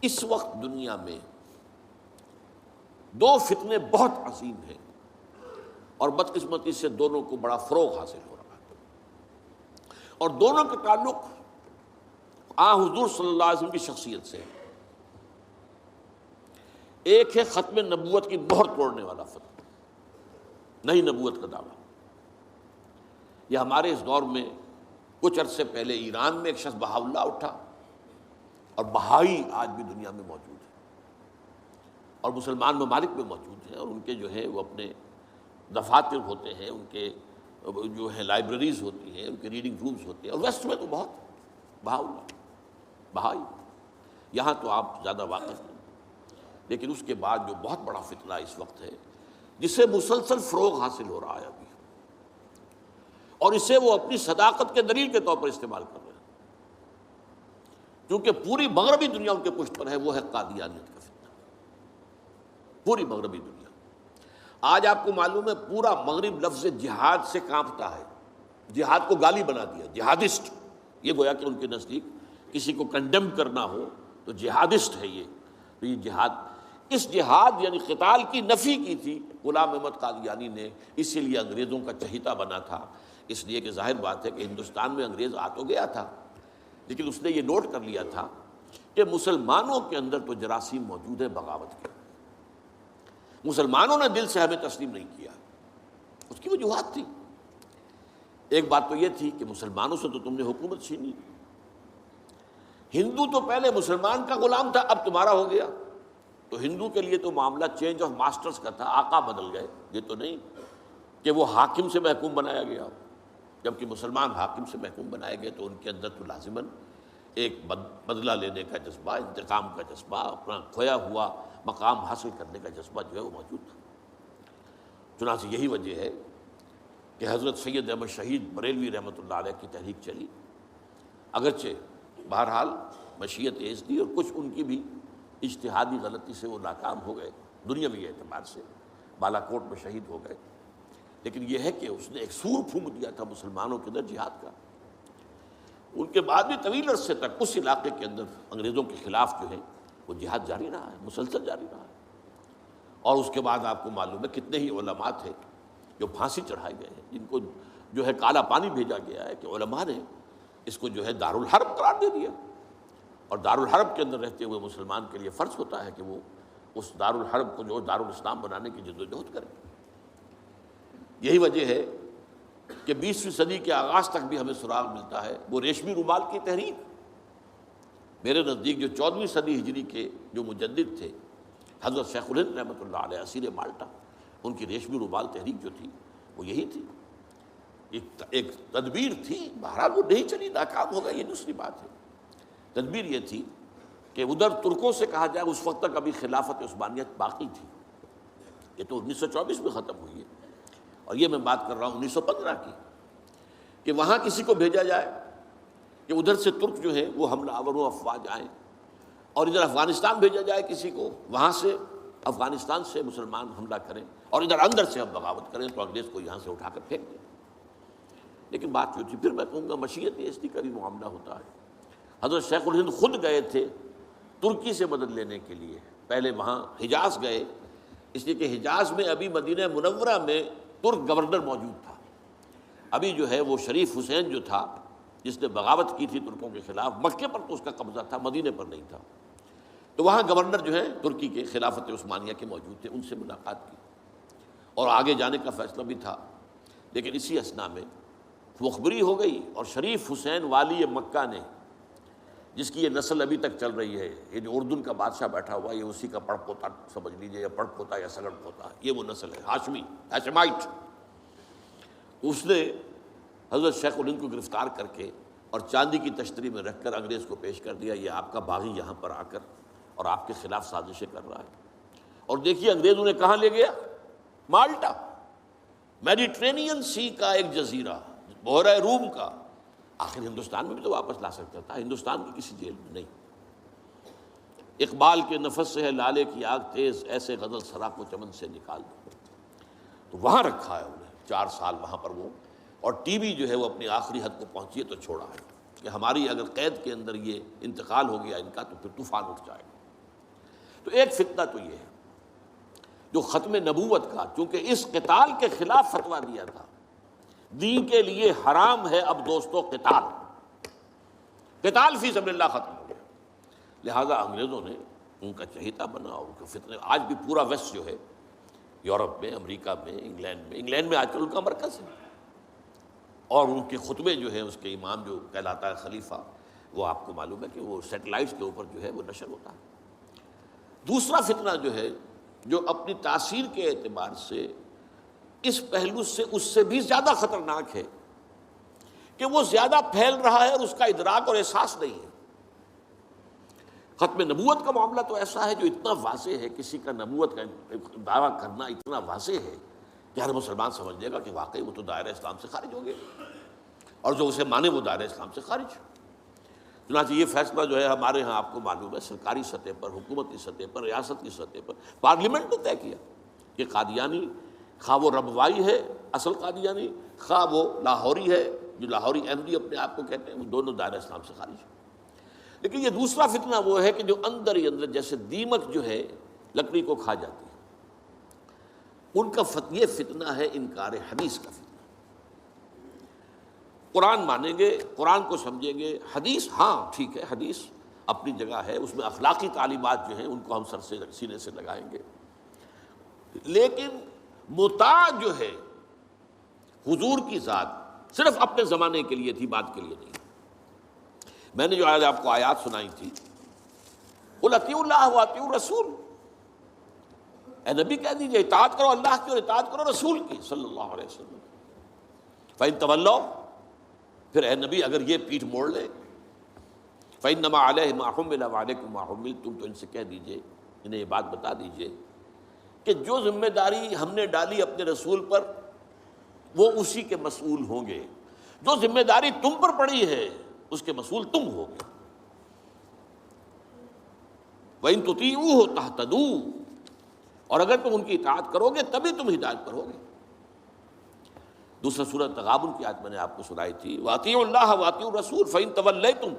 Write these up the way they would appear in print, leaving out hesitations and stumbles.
اس وقت دنیا میں دو فتنے بہت عظیم ہیں، اور بدقسمتی سے دونوں کو بڑا فروغ حاصل ہو رہا ہے، اور دونوں کا تعلق حضور صلی اللہ علیہ وسلم کی شخصیت سے ہے۔ ایک ہے ختم نبوت کی مہر توڑنے والا فتنہ، نئی نبوت کا دعویٰ۔ یہ ہمارے اس دور میں کچھ عرصے پہلے ایران میں ایک شخص بہا اللہ اٹھا، اور بہائی آج بھی دنیا میں موجود ہے، اور مسلمان ممالک میں موجود ہیں، اور ان کے جو ہے وہ اپنے دفاتر ہوتے ہیں، ان کے جو ہے لائبریریز ہوتی ہیں، ان کے ریڈنگ رومز ہوتے ہیں، اور ویسٹ میں تو بہت بہا اللہ بہائی، یہاں تو آپ زیادہ واقف نہیں۔ لیکن اس کے بعد جو بہت بڑا فتنہ اس وقت ہے، جسے مسلسل فروغ حاصل ہو رہا ہے ابھی، اور اسے وہ اپنی صداقت کے دلیل کے طور پر استعمال کر رہے ہیں، کیونکہ پوری مغربی دنیا ان کے پشت پر ہے، وہ ہے قادیانیت کا فتنہ۔ پوری مغربی دنیا آج آپ کو معلوم ہے پورا مغرب لفظ جہاد سے کانپتا ہے، جہاد کو گالی بنا دیا، جہادسٹ۔ یہ گویا کہ ان کے نزدیک کسی کو کنڈیم کرنا ہو تو جہادسٹ ہے یہ۔ تو یہ جہاد، اس جہاد یعنی قتال کی نفی کی تھی غلام احمد قادیانی نے، اسی لیے انگریزوں کا چہیتا بنا تھا، اس لیے کہ ظاہر بات ہے کہ ہندوستان میں انگریز آ تو گیا تھا، لیکن اس نے یہ نوٹ کر لیا تھا کہ مسلمانوں کے اندر تو جراثیم موجود ہے بغاوت کے، مسلمانوں نے دل سے ہمیں تسلیم نہیں کیا، اس کی وجوہات تھی۔ ایک بات تو یہ تھی کہ مسلمانوں سے تو تم نے حکومت چھینی، ہندو تو پہلے مسلمان کا غلام تھا، اب تمہارا ہو گیا، تو ہندو کے لیے تو معاملہ چینج آف ماسٹرز کا تھا، آقا بدل گئے، یہ تو نہیں کہ وہ حاکم سے محکوم بنایا گیا، جبکہ مسلمان حاکم سے محکوم بنائے گئے تو ان کے اندر تو لازماً ایک بدلہ لینے کا جذبہ، انتقام کا جذبہ، اپنا کھویا ہوا مقام حاصل کرنے کا جذبہ جو ہے وہ موجود تھا۔ چنانچہ یہی وجہ ہے کہ حضرت سید احمد شہید بریلوی رحمۃ اللہ علیہ کی تحریک چلی، اگرچہ بہرحال مشیت ایز تھی اور کچھ ان کی بھی اجتہادی غلطی سے وہ ناکام ہو گئے، دنیاوی اعتبار سے بالا کوٹ میں شہید ہو گئے، لیکن یہ ہے کہ اس نے ایک سور پھونک دیا تھا مسلمانوں کے اندر جہاد کا۔ ان کے بعد بھی طویل عرصے تک اس علاقے کے اندر انگریزوں کے خلاف جو ہے وہ جہاد جاری رہا ہے، مسلسل جاری رہا ہے، اور اس کے بعد آپ کو معلوم ہے کتنے ہی علماء تھے جو پھانسی چڑھائے گئے ہیں، جن کو جو ہے کالا پانی بھیجا گیا ہے کہ علماء نے اس کو جو ہے دارالحرب قرار دے دیا، اور دارالحرب کے اندر رہتے ہوئے مسلمان کے لیے فرض ہوتا ہے کہ وہ اس دارالحرب کو جو دارالاسلام بنانے کی جدوجہد کرے۔ یہی وجہ ہے کہ 20ویں صدی کے آغاز تک بھی ہمیں سراغ ملتا ہے وہ ریشمی رومال کی تحریک۔ میرے نزدیک جو 14ویں صدی ہجری کے جو مجدد تھے حضرت شیخ الہند رحمۃ اللہ علیہ اسیر مالٹا، ان کی ریشمی رومال تحریک جو تھی وہ یہی تھی، ایک تدبیر تھی، بہرحال وہ نہیں چلی، ناکام ہو گئی، یہ دوسری بات ہے۔ تدبیر یہ تھی کہ ادھر ترکوں سے کہا جائے اس وقت تک ابھی خلافت عثمانیت باقی تھی، یہ تو 1924 میں ختم ہوئی ہے، اور یہ میں بات کر رہا ہوں 1915 کی، کہ وہاں کسی کو بھیجا جائے کہ ادھر سے ترک جو ہے وہ حملہ آور و افواج آئیں، اور ادھر افغانستان بھیجا جائے کسی کو، وہاں سے افغانستان سے مسلمان حملہ کریں اور ادھر اندر سے ہم بغاوت کریں تو انگریز کو یہاں سے اٹھا کر پھینک دیں۔ لیکن بات جو تھی، پھر میں کہوں گا مشیت ایسی کا بھی معاملہ ہوتا ہے۔ حضرت شیخ الہند خود گئے تھے ترکی سے مدد لینے کے لیے، پہلے وہاں حجاز گئے، اس لیے کہ حجاز میں ابھی مدینہ منورہ میں ترک گورنر موجود تھا، ابھی جو ہے وہ شریف حسین جو تھا جس نے بغاوت کی تھی ترکوں کے خلاف، مکے پر تو اس کا قبضہ تھا، مدینے پر نہیں تھا، تو وہاں گورنر جو ہے ترکی کے خلافت عثمانیہ کے موجود تھے، ان سے ملاقات کی اور آگے جانے کا فیصلہ بھی تھا۔ لیکن اسی اثنا میں مخبری ہو گئی، اور شریف حسین والی مکہ نے، جس کی یہ نسل ابھی تک چل رہی ہے، یہ جو اردن کا بادشاہ بیٹھا ہوا ہے، یہ اسی کا پڑ پوتا سمجھ لیجیے، یا پڑ پوتا یا سگڑ پوتا، یہ وہ نسل ہے ہاشمی، ہاشمائٹ۔ اس نے حضرت شیخ الہند کو گرفتار کر کے اور چاندی کی تشتری میں رکھ کر انگریز کو پیش کر دیا، یہ آپ کا باغی یہاں پر آ کر اور آپ کے خلاف سازشیں کر رہا ہے۔ اور دیکھیے انگریزوں نے کہاں لے گیا، مالٹا، میڈیٹرینین سی کا ایک جزیرہ، بحیرہ روم کا، آخر ہندوستان میں بھی تو واپس لا سکتا تھا، ہندوستان کی کسی جیل میں نہیں۔ اقبال کے نفس سے ہے لالے کی آگ تیز، ایسے غزل سرا کو چمن سے نکال دو، تو وہاں رکھا ہے انہیں 4 سال وہاں پر وہ، اور ٹی وی جو ہے وہ اپنی آخری حد کو پہنچی ہے تو چھوڑا ہے کہ ہماری اگر قید کے اندر یہ انتقال ہو گیا ان کا تو پھر طوفان اٹھ جائے گا۔ تو ایک فتنہ تو یہ ہے جو ختم نبوت کا، چونکہ اس قتال کے خلاف فتویٰ دیا تھا، دین کے لیے حرام ہے اب دوستو قتال فی سبیل اللہ ختم ہو گیا، لہذا انگریزوں نے ان کا چہیتا بنا، ان کا فتنے، آج بھی پورا ویسٹ جو ہے، یورپ میں، امریکہ میں، انگلینڈ میں آج کل ان کا مرکز ہے، اور ان کے خطبے جو ہیں اس کے امام جو کہلاتا ہے خلیفہ، وہ آپ کو معلوم ہے کہ وہ سیٹلائٹس کے اوپر جو ہے وہ نشر ہوتا ہے۔ دوسرا فتنہ جو ہے جو اپنی تاثیر کے اعتبار سے اس پہلو سے اس سے بھی زیادہ خطرناک ہے کہ وہ زیادہ پھیل رہا ہے اور اس کا ادراک اور احساس نہیں ہے۔ ختم نبوت کا معاملہ تو ایسا ہے جو اتنا واضح ہے، کسی کا نبوت کا دعویٰ کرنا اتنا واضح ہے کہ ہر مسلمان سمجھ لے گا کہ واقعی وہ تو دائرہ اسلام سے خارج ہو گئے، اور جو اسے مانے وہ دائرہ اسلام سے خارج۔ چنانچہ یہ فیصلہ جو ہے ہمارے ہاں آپ کو معلوم ہے سرکاری سطح پر، حکومتی سطح پر، ریاست کی سطح پر، پارلیمنٹ نے طے کیا کہ قادیانی خواہ وہ ربوائی ہے اصل قادیانی، خواہ وہ لاہوری ہے جو لاہوری احمدی اپنے آپ کو کہتے ہیں، وہ دونوں دائرہ اسلام سے خارج ہیں۔ لیکن یہ دوسرا فتنہ وہ ہے کہ جو اندر ہی اندر جیسے دیمک جو ہے لکڑی کو کھا جاتی ہے، ان کا یہ فتنہ ہے انکار حدیث کا فتنہ۔ قرآن مانیں گے، قرآن کو سمجھیں گے، حدیث ہاں ٹھیک ہے، حدیث اپنی جگہ ہے، اس میں اخلاقی تعلیمات جو ہیں ان کو ہم سر سے سینے سے لگائیں گے، لیکن مطاع جو ہے حضور کی ذات صرف اپنے زمانے کے لیے تھی، بات کے لیے نہیں۔ میں نے جو آج آپ کو آیات سنائی تھی، قُلْ اطیعوا اللہ واطیعوا الرسول، اے نبی کہہ دیجئے اطاعت کرو اللہ کی اور اطاعت کرو رسول کی صلی اللہ علیہ وسلم۔ فَإِن تَوَلَّوْا، پھر اے نبی اگر یہ پیٹھ موڑ لے، فَإِنَّمَا عَلَيْهِ مَا حُمِّلَ وَعَلَيْكُمْ مَا حُمِّلْتُمْ، تو ان سے کہہ دیجئے، انہیں یہ بات بتا دیجئے کہ جو ذمہ داری ہم نے ڈالی اپنے رسول پر وہ اسی کے مسئول ہوں گے، جو ذمہ داری تم پر پڑی ہے اس کے مسئول تم ہوگے۔ وَإِن تُطِيعُوهُ تَهْتَدُوا، اور اگر تم ان کی اطاعت کرو گے تبھی تم ہدایت پر ہوگے۔ دوسرا سورۃ تغابن کی آیت میں نے آپ کو سنائی تھی، وَأَطِيعُوا اللَّهَ وَأَطِيعُوا الرَّسُولَ فَإِن تَوَلَّيْتُمْ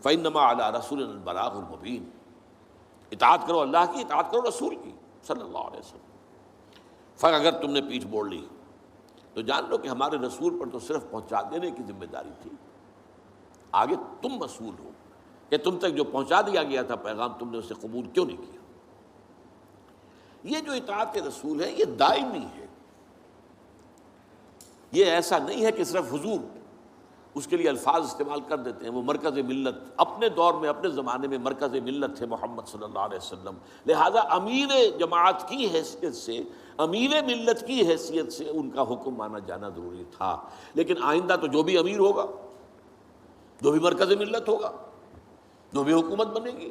فَإِنَّمَا عَلَىٰ رَسُولِنَا الْبَلَاغُ الْمُبِينُ، اطاعت کرو اللہ کی، اطاعت کرو رسول کی صلی اللہ علیہ وسلم۔ پھر اگر تم نے پیٹھ موڑ لی تو جان لو کہ ہمارے رسول پر تو صرف پہنچا دینے کی ذمہ داری تھی، آگے تم مسئول ہو کہ تم تک جو پہنچا دیا گیا تھا پیغام تم نے اسے قبول کیوں نہیں کیا۔ یہ جو اطاعت رسول ہے یہ دائمی ہے، یہ ایسا نہیں ہے کہ صرف حضور اس کے لیے الفاظ استعمال کر دیتے ہیں۔ وہ مرکز ملت اپنے دور میں، اپنے زمانے میں مرکز ملت تھے محمد صلی اللہ علیہ وسلم، لہذا امیر جماعت کی حیثیت سے، امیر ملت کی حیثیت سے ان کا حکم مانا جانا ضروری تھا۔ لیکن آئندہ تو جو بھی امیر ہوگا، جو بھی مرکز ملت ہوگا، جو بھی حکومت بنے گی،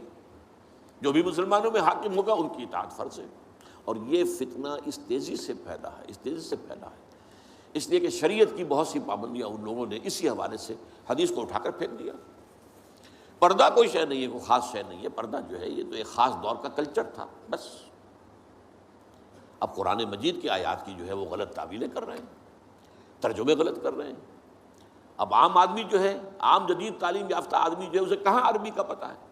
جو بھی مسلمانوں میں حاکم ہوگا، ان کی اطاعت فرض ہے۔ اور یہ فتنہ اس تیزی سے پھیلا ہے، اس تیزی سے پھیلا ہے، اس لیے کہ شریعت کی بہت سی پابندیاں ان لوگوں نے اسی حوالے سے حدیث کو اٹھا کر پھینک دیا۔ پردہ کوئی شے نہیں ہے، کوئی خاص شے نہیں ہے، پردہ جو ہے یہ تو ایک خاص دور کا کلچر تھا بس۔ اب قرآن مجید کی آیات کی جو ہے وہ غلط تعویلیں کر رہے ہیں، ترجمے غلط کر رہے ہیں۔ اب عام آدمی جو ہے، عام جدید تعلیم یافتہ آدمی جو ہے، اسے کہاں عربی کا پتہ ہے،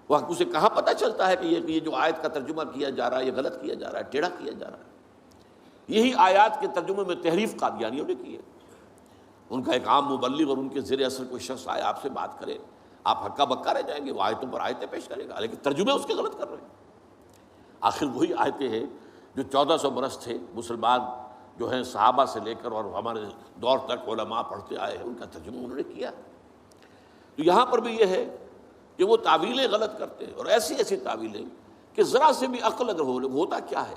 وہ اسے کہاں پتہ چلتا ہے کہ یہ جو آیت کا ترجمہ کیا جا رہا ہے یہ غلط کیا جا رہا ہے، ٹیڑھا کیا جا رہا ہے۔ یہی آیات کے ترجمے میں تحریف قادیانیوں نے کی ہے۔ ان کا ایک عام مبلغ اور ان کے زیر اثر کوئی شخص آئے آپ سے بات کرے، آپ ہکا بکا رہ جائیں گے، وہ آیتوں پر آیتیں پیش کرے گا لیکن ترجمے اس کے غلط کر رہے ہیں۔ آخر وہی آیتیں ہیں جو 1400 برس تھے مسلمان جو ہیں صحابہ سے لے کر اور ہمارے دور تک علماء پڑھتے آئے ہیں، ان کا ترجمہ انہوں نے کیا۔ تو یہاں پر بھی یہ ہے کہ وہ تعویلیں غلط کرتے ہیں، اور ایسی ایسی تعویلیں کہ ذرا سے بھی عقل اگر ہوتا کیا ہے،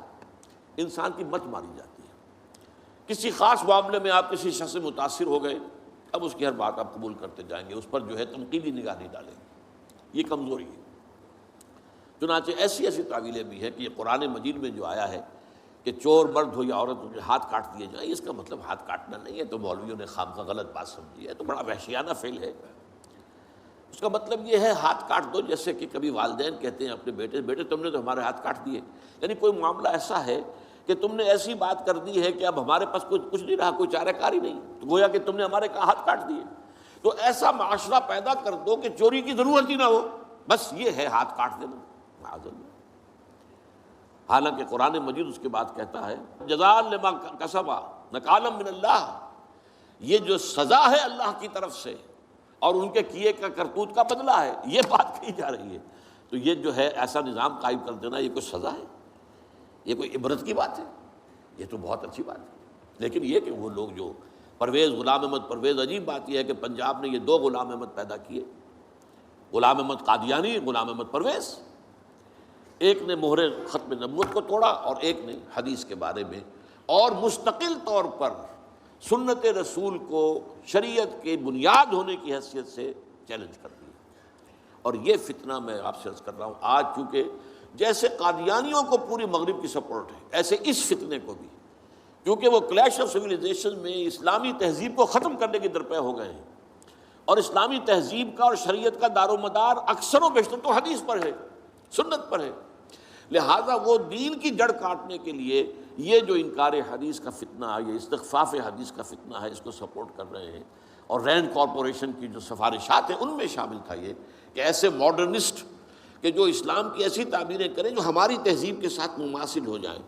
انسان کی مت ماری جاتی ہے۔ کسی خاص معاملے میں آپ کسی شخص سے متاثر ہو گئے، اب اس کی ہر بات آپ قبول کرتے جائیں گے، اس پر جو ہے تنقیدی نگاہ نہیں ڈالیں گے، یہ کمزوری ہے۔ چنانچہ ایسی ایسی تعویلیں بھی ہے کہ یہ قرآن مجید میں جو آیا ہے کہ چور مرد ہو یا عورت ہو ہاتھ کاٹ دیے جائیں، اس کا مطلب ہاتھ کاٹنا نہیں ہے، تو مولویوں نے خامخواہ غلط بات سمجھی ہے، تو بڑا وحشیانہ فعل ہے۔ اس کا مطلب یہ ہے ہاتھ کاٹ دو، جیسے کہ کبھی والدین کہتے ہیں اپنے بیٹے تم نے تو ہمارے ہاتھ کاٹ دیے، یعنی کوئی معاملہ ایسا ہے کہ تم نے ایسی بات کر دی ہے کہ اب ہمارے پاس کچھ نہیں رہا، کوئی چارہ کاری نہیں، تو گویا کہ تم نے ہمارے ہاتھ کاٹ دیے۔ تو ایسا معاشرہ پیدا کر دو کہ چوری کی ضرورت ہی نہ ہو، بس یہ ہے ہاتھ کاٹ دینا، معاذ اللہ۔ حالانکہ قرآن مجید اس کے بعد کہتا ہے جزاء لما کسبا نکالا من اللہ، یہ جو سزا ہے اللہ کی طرف سے اور ان کے کیے کا کرتوت کا بدلہ ہے، یہ بات کہی جا رہی ہے۔ تو یہ جو ہے ایسا نظام قائم کر دینا، یہ کوئی سزا ہے؟ یہ کوئی عبرت کی بات ہے؟ یہ تو بہت اچھی بات ہے۔ لیکن یہ کہ وہ لوگ جو پرویز غلام احمد پرویز، عجیب بات یہ ہے کہ پنجاب نے یہ دو غلام احمد پیدا کیے، غلام احمد قادیانی، غلام احمد پرویز۔ ایک نے مہر ختم نبوت کو توڑا اور ایک نے حدیث کے بارے میں اور مستقل طور پر سنت رسول کو شریعت کے بنیاد ہونے کی حیثیت سے چیلنج کر دیا۔ اور یہ فتنہ میں آپ سے عرض کر رہا ہوں، آج چونکہ جیسے قادیانیوں کو پوری مغرب کی سپورٹ ہے، ایسے اس فتنے کو بھی، کیونکہ وہ کلیش آف سویلائزیشن میں اسلامی تہذیب کو ختم کرنے کے درپے ہو گئے ہیں، اور اسلامی تہذیب کا اور شریعت کا دار و مدار اکثر و بیشتر تو حدیث پر ہے، سنت پر ہے۔ لہٰذا وہ دین کی جڑ کاٹنے کے لیے یہ جو انکار حدیث کا فتنہ، یہ استخفاف حدیث کا فتنہ ہے، اس کو سپورٹ کر رہے ہیں۔ اور رینڈ کارپوریشن کی جو سفارشات ہیں ان میں شامل تھا یہ کہ ایسے ماڈرنسٹ کہ جو اسلام کی ایسی تعبیریں کریں جو ہماری تہذیب کے ساتھ مماثل ہو جائیں،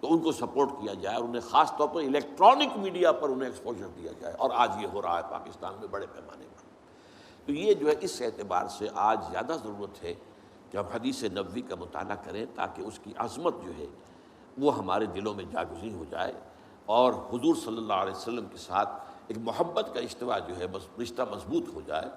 تو ان کو سپورٹ کیا جائے، اور انہیں خاص طور پر الیکٹرانک میڈیا پر انہیں ایکسپوجر دیا جائے، اور آج یہ ہو رہا ہے پاکستان میں بڑے پیمانے پر۔ تو یہ جو ہے اس اعتبار سے آج زیادہ ضرورت ہے کہ ہم حدیث نبوی کا مطالعہ کریں، تاکہ اس کی عظمت جو ہے وہ ہمارے دلوں میں جاگزیں ہو جائے، اور حضور صلی اللہ علیہ وسلم کے ساتھ ایک محبت کا اشتوا جو ہے بس رشتہ مضبوط ہو جائے۔